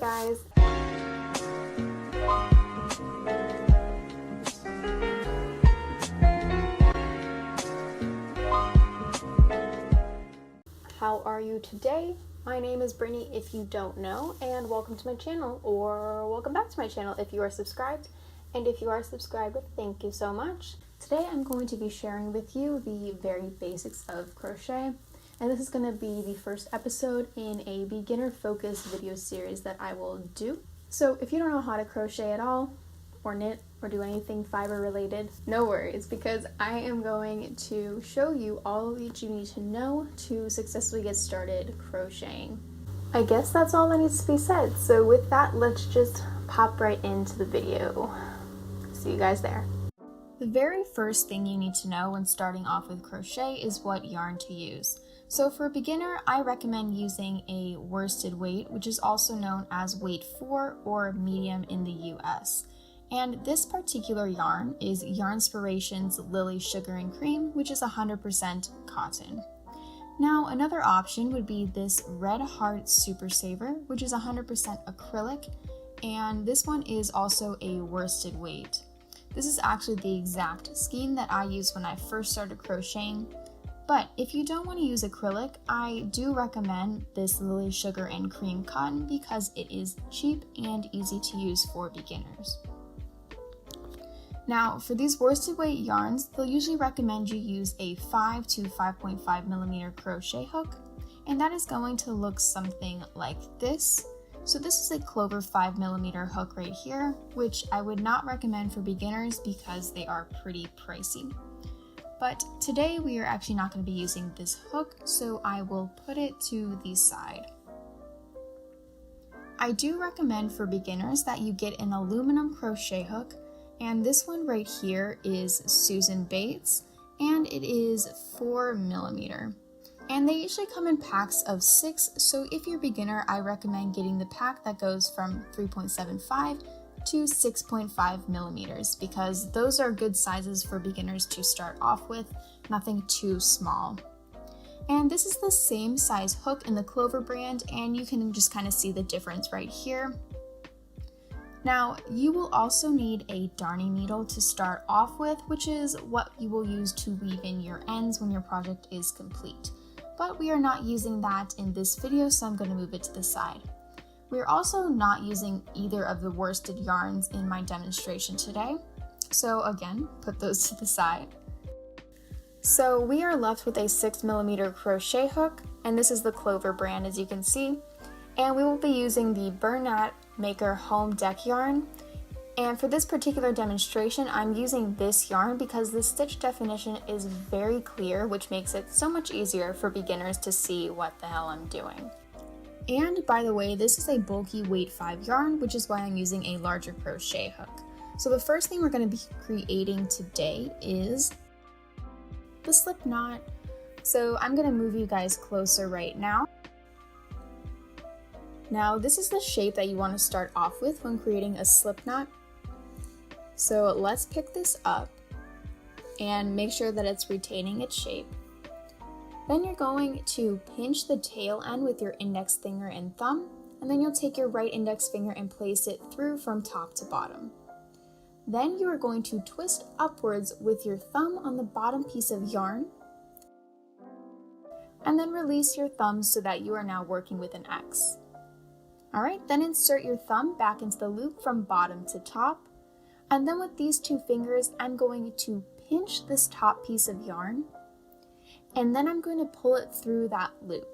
guys. How are you today? My name is Brittany if you don't know, and welcome to my channel, or welcome back to my channel if you are subscribed. And if you are subscribed, thank you so much. Today I'm going to be sharing with you the very basics of crochet, and this is going to be the first episode in a beginner focused video series that I will do. So if you don't know how to crochet at all, or knit, or do anything fiber related, no worries, because I am going to show you all that you need to know to successfully get started crocheting. I guess that's all that needs to be said, so with that, let's just pop right into the video. See you guys there. The very first thing you need to know when starting off with crochet is what yarn to use. So for a beginner, I recommend using a worsted weight, which is also known as weight 4 or medium in the US. And this particular yarn is Yarnspiration's Lily Sugar and Cream, which is 100% cotton. Now, another option would be this Red Heart Super Saver, which is 100% acrylic, and this one is also a worsted weight. This is actually the exact skein that I used when I first started crocheting, but if you don't want to use acrylic, I do recommend this Lily Sugar and Cream cotton because it is cheap and easy to use for beginners. Now, for these worsted weight yarns, they'll usually recommend you use a 5 to 5.5 millimeter crochet hook, and that is going to look something like this. So this is a Clover 5 millimeter hook right here, which I would not recommend for beginners because they are pretty pricey. But today we are actually not going to be using this hook, so I will put it to the side. I do recommend for beginners that you get an aluminum crochet hook, and this one right here is Susan Bates, and it is 4 millimeter. And they usually come in packs of 6, so if you're a beginner, I recommend getting the pack that goes from 3.75 to 6.5 millimeters because those are good sizes for beginners to start off with, nothing too small. And this is the same size hook in the Clover brand, and you can just kind of see the difference right here. Now, you will also need a darning needle to start off with, which is what you will use to weave in your ends when your project is complete. But we are not using that in this video, so I'm going to move it to the side. We are also not using either of the worsted yarns in my demonstration today, so again, put those to the side. So we are left with a 6 millimeter crochet hook, and this is the Clover brand as you can see, and we will be using the Bernat Maker Home Deck yarn. And for this particular demonstration, I'm using this yarn because the stitch definition is very clear, which makes it so much easier for beginners to see what the hell I'm doing. And by the way, this is a bulky weight 5 yarn, which is why I'm using a larger crochet hook. So the first thing we're going to be creating today is the slip knot. So I'm going to move you guys closer right now. Now this is the shape that you want to start off with when creating a slip knot. So let's pick this up and make sure that it's retaining its shape. Then you're going to pinch the tail end with your index finger and thumb, and then you'll take your right index finger and place it through from top to bottom. Then you are going to twist upwards with your thumb on the bottom piece of yarn, and then release your thumb so that you are now working with an X. Alright, then insert your thumb back into the loop from bottom to top, and then with these two fingers, I'm going to pinch this top piece of yarn, and then I'm going to pull it through that loop.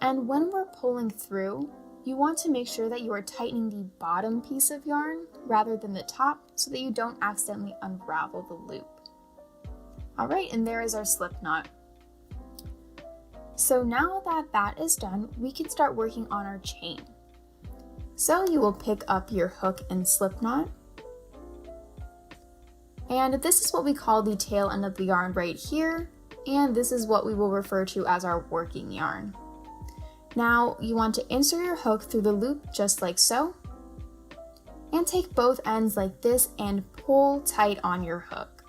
And when we're pulling through, you want to make sure that you are tightening the bottom piece of yarn rather than the top so that you don't accidentally unravel the loop. Alright, and there is our slip knot. So now that that is done, we can start working on our chain. So you will pick up your hook and slip knot. And this is what we call the tail end of the yarn right here, and this is what we will refer to as our working yarn. Now you want to insert your hook through the loop just like so, and take both ends like this and pull tight on your hook.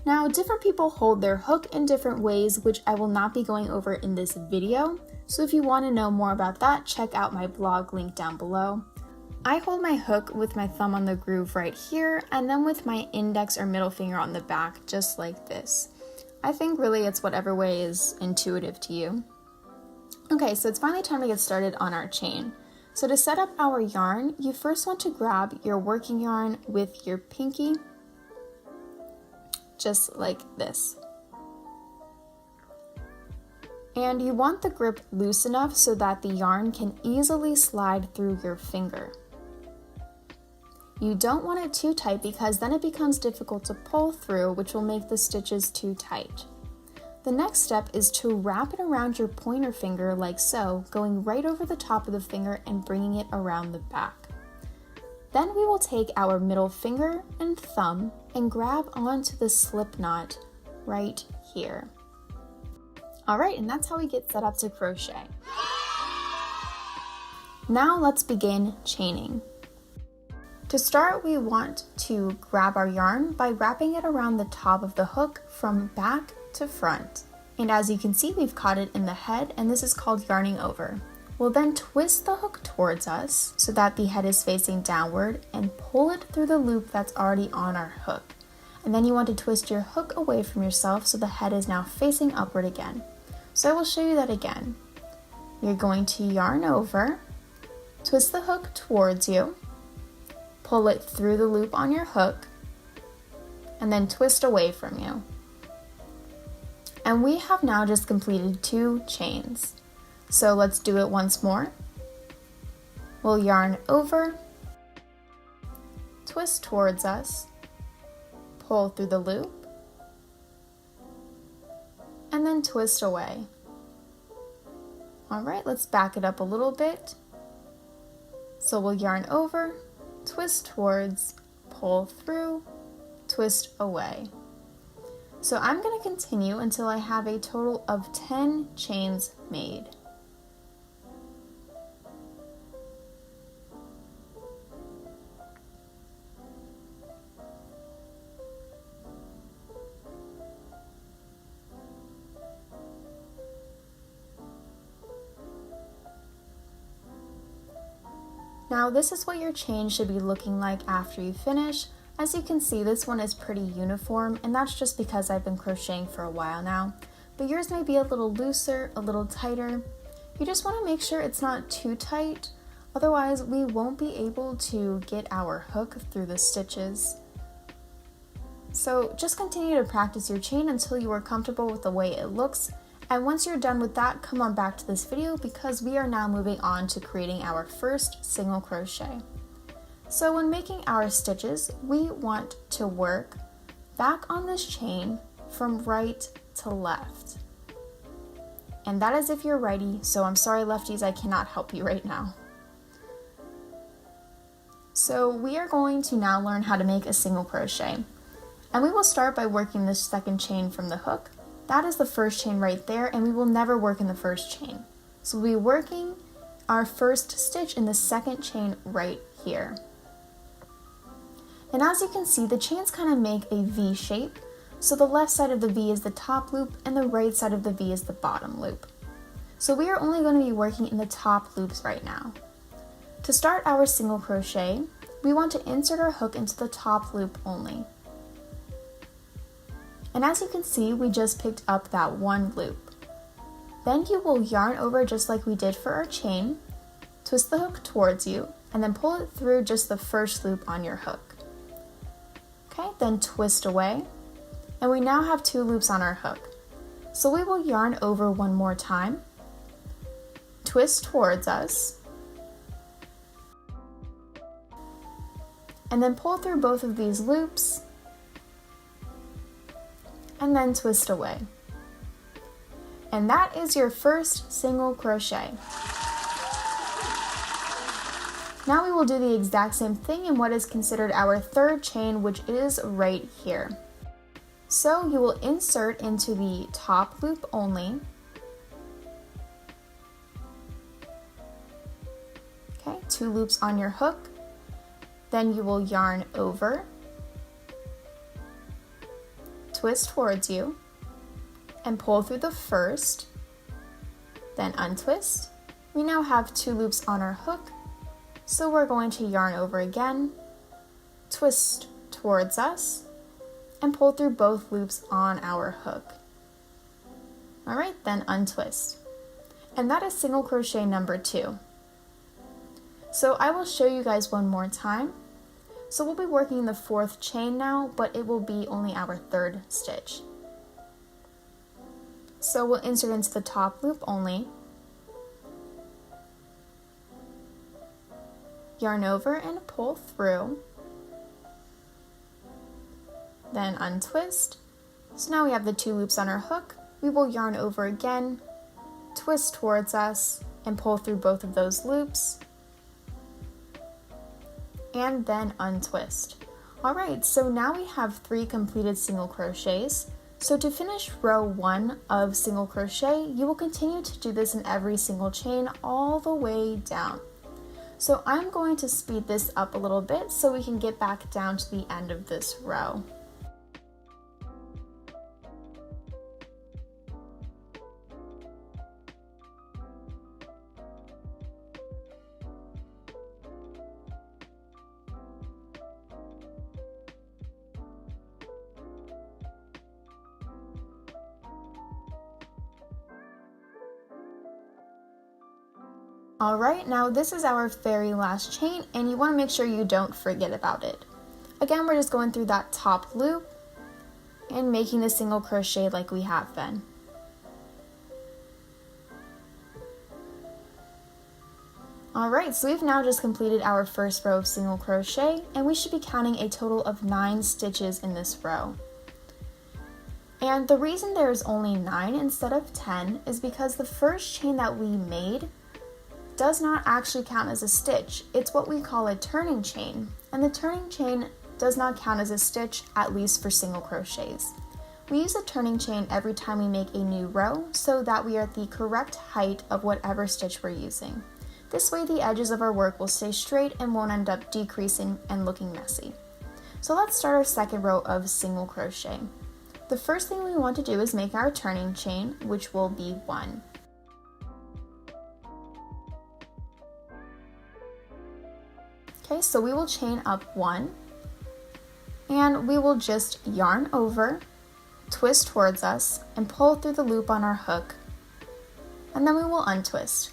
Now, different people hold their hook in different ways, which I will not be going over in this video. So if you want to know more about that, check out my blog link down below. I hold my hook with my thumb on the groove right here, and then with my index or middle finger on the back, just like this. I think really it's whatever way is intuitive to you. Okay, so it's finally time to get started on our chain. So to set up our yarn, you first want to grab your working yarn with your pinky, just like this. And you want the grip loose enough so that the yarn can easily slide through your finger. You don't want it too tight because then it becomes difficult to pull through, which will make the stitches too tight. The next step is to wrap it around your pointer finger like so, going right over the top of the finger and bringing it around the back. Then we will take our middle finger and thumb and grab onto the slip knot right here. Alright, and that's how we get set up to crochet. Now let's begin chaining. To start, we want to grab our yarn by wrapping it around the top of the hook from back to front. And as you can see, we've caught it in the head, and this is called yarning over. We'll then twist the hook towards us so that the head is facing downward and pull it through the loop that's already on our hook. And then you want to twist your hook away from yourself so the head is now facing upward again. So I will show you that again. You're going to yarn over, twist the hook towards you, pull it through the loop on your hook, and then twist away from you. And we have now just completed 2 chains. So let's do it once more. We'll yarn over, twist towards us, pull through the loop, and then twist away. All right, let's back it up a little bit. So we'll yarn over, twist towards, pull through, twist away. So I'm going to continue until I have a total of 10 chains made. Now this is what your chain should be looking like after you finish. As you can see, this one is pretty uniform, and that's just because I've been crocheting for a while now. But yours may be a little looser, a little tighter. You just want to make sure it's not too tight, otherwise we won't be able to get our hook through the stitches. So just continue to practice your chain until you are comfortable with the way it looks. And once you're done with that, come on back to this video because we are now moving on to creating our first single crochet. So when making our stitches, we want to work back on this chain from right to left. And that is if you're righty, so I'm sorry lefties, I cannot help you right now. So we are going to now learn how to make a single crochet. And we will start by working this second chain from the hook. That is the first chain right there, and we will never work in the first chain. So we'll be working our first stitch in the second chain right here. And as you can see, the chains kind of make a V shape. So the left side of the V is the top loop and the right side of the V is the bottom loop. So we are only going to be working in the top loops right now. To start our single crochet, we want to insert our hook into the top loop only. And as you can see, we just picked up that one loop. Then you will yarn over just like we did for our chain, twist the hook towards you, and then pull it through just the first loop on your hook. Okay, then twist away, and we now have 2 loops on our hook. So we will yarn over one more time, twist towards us, and then pull through both of these loops, and then twist away. And that is your first single crochet. Now we will do the exact same thing in what is considered our third chain, which is right here. So you will insert into the top loop only. Okay, 2 loops on your hook. Then you will yarn over, twist towards you and pull through the first, then untwist. We now have 2 loops on our hook, so we're going to yarn over again, twist towards us, and pull through both loops on our hook. Alright, then untwist. And that is single crochet number 2. So I will show you guys one more time. So we'll be working the 4th chain now, but it will be only our 3rd stitch. So we'll insert into the top loop only, yarn over and pull through, then untwist. So now we have the 2 loops on our hook. We will yarn over again, twist towards us, and pull through both of those loops, and then untwist. Alright, so now we have 3 completed single crochets. So to finish row 1 of single crochet, you will continue to do this in every single chain all the way down. So I'm going to speed this up a little bit so we can get back down to the end of this row. Alright, now this is our very last chain and you want to make sure you don't forget about it. Again, we're just going through that top loop and making a single crochet like we have been. Alright, so we've now just completed our first row of single crochet and we should be counting a total of 9 stitches in this row. And the reason there's only 9 instead of 10 is because the first chain that we made does not actually count as a stitch. It's what we call a turning chain, and the turning chain does not count as a stitch, at least for single crochets. We use a turning chain every time we make a new row so that we are at the correct height of whatever stitch we're using. This way the edges of our work will stay straight and won't end up decreasing and looking messy. So let's start our second row of single crochet. The first thing we want to do is make our turning chain, which will be 1. Okay, so we will chain up 1 and we will just yarn over, twist towards us, and pull through the loop on our hook, and then we will untwist.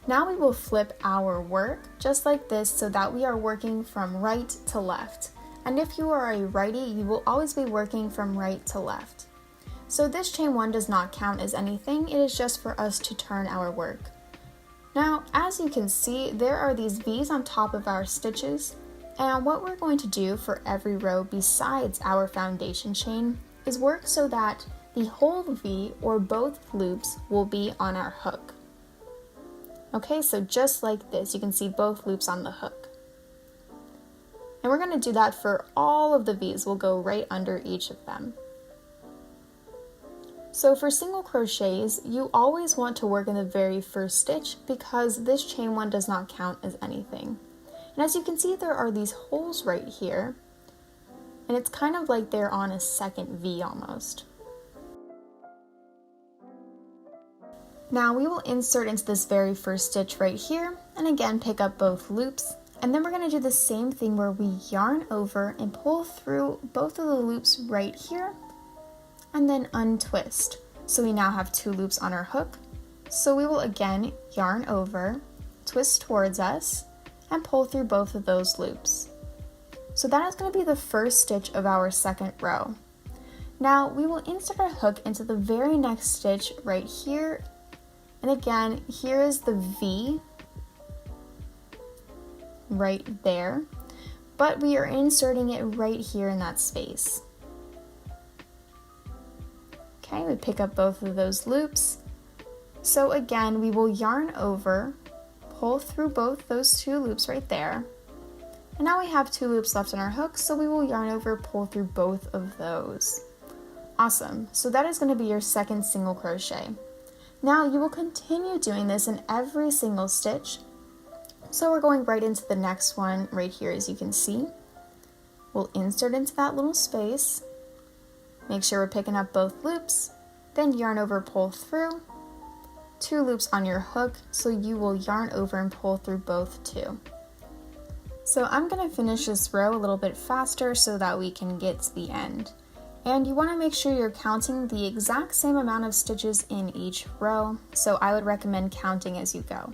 Now we will flip our work just like this so that we are working from right to left. And if you are a righty, you will always be working from right to left. So this chain 1 does not count as anything, it is just for us to turn our work. Now, as you can see, there are these V's on top of our stitches, and what we're going to do for every row besides our foundation chain is work so that the whole V or both loops will be on our hook. Okay, so just like this, you can see both loops on the hook. And we're going to do that for all of the V's. We'll go right under each of them. So for single crochets, you always want to work in the very first stitch because this chain 1 does not count as anything. And as you can see, there are these holes right here, and it's kind of like they're on a second V almost. Now we will insert into this very first stitch right here, and again pick up both loops, and then we're going to do the same thing where we yarn over and pull through both of the loops right here, and then untwist. So we now have 2 loops on our hook. So we will again yarn over, twist towards us, and pull through both of those loops. So that is going to be the first stitch of our second row. Now we will insert our hook into the very next stitch right here. And again, here is the V right there, but we are inserting it right here in that space. Okay, we pick up both of those loops. So again, we will yarn over, pull through both those 2 loops right there. And now we have 2 loops left on our hook, so we will yarn over, pull through both of those. Awesome, so that is going to be your second single crochet. Now you will continue doing this in every single stitch. So we're going right into the next one right here, as you can see. We'll insert into that little space, Make sure we're picking up both loops, then yarn over, pull through, 2 loops on your hook, so you will yarn over and pull through both too. So I'm going to finish this row a little bit faster so that we can get to the end. And you want to make sure you're counting the exact same amount of stitches in each row, so I would recommend counting as you go.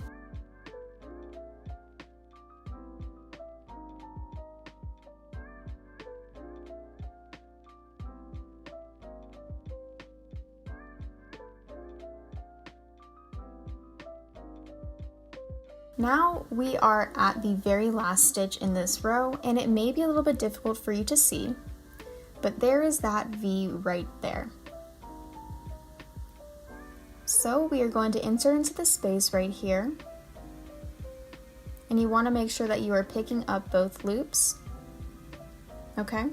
Now we are at the very last stitch in this row, and it may be a little bit difficult for you to see, but there is that V right there. So we are going to insert into the space right here, and you want to make sure that you are picking up both loops. Okay?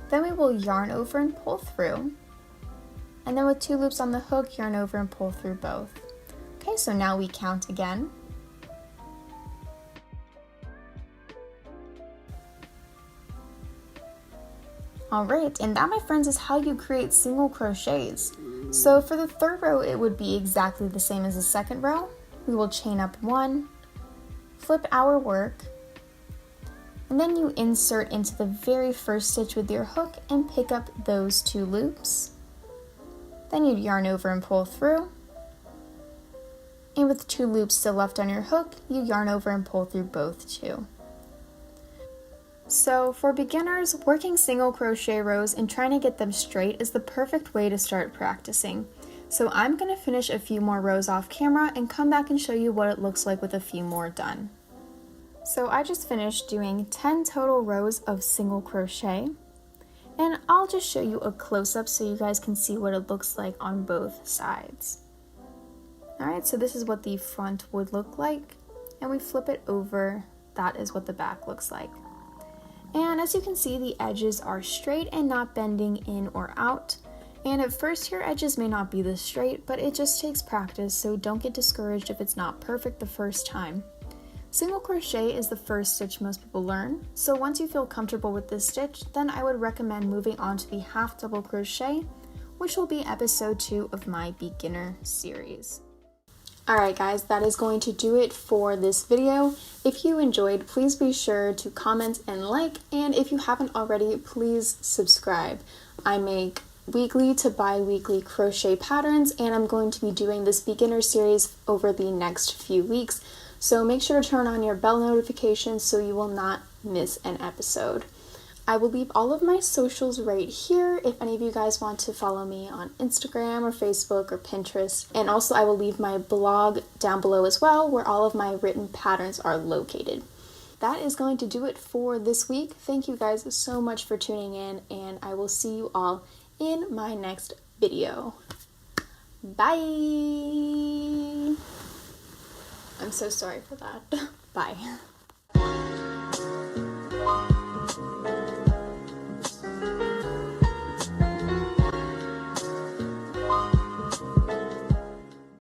Then we will yarn over and pull through, and then with 2 loops on the hook, yarn over and pull through both. Okay, so now we count again. Alright, and that, my friends, is how you create single crochets. So for the 3rd row, it would be exactly the same as the 2nd row. We will chain up 1, flip our work, and then you insert into the very first stitch with your hook and pick up those 2 loops. Then you yarn over and pull through, and with 2 loops still left on your hook, you yarn over and pull through both too. So for beginners, working single crochet rows and trying to get them straight is the perfect way to start practicing. So I'm going to finish a few more rows off camera and come back and show you what it looks like with a few more done. So I just finished doing 10 total rows of single crochet, and I'll just show you a close-up so you guys can see what it looks like on both sides. Alright, so this is what the front would look like, and we flip it over, that is what the back looks like. And as you can see, the edges are straight and not bending in or out. And at first your edges may not be this straight, but it just takes practice, so don't get discouraged if it's not perfect the first time. Single crochet is the first stitch most people learn, so once you feel comfortable with this stitch, then I would recommend moving on to the half double crochet, which will be episode 2 of my beginner series. Alright guys, that is going to do it for this video. If you enjoyed, please be sure to comment and like, and if you haven't already, please subscribe. I make weekly to bi-weekly crochet patterns, and I'm going to be doing this beginner series over the next few weeks, so make sure to turn on your bell notifications so you will not miss an episode. I will leave all of my socials right here if any of you guys want to follow me on Instagram or Facebook or Pinterest. And also I will leave my blog down below as well, where all of my written patterns are located. That is going to do it for this week. Thank you guys so much for tuning in, and I will see you all in my next video. Bye! I'm so sorry for that. Bye.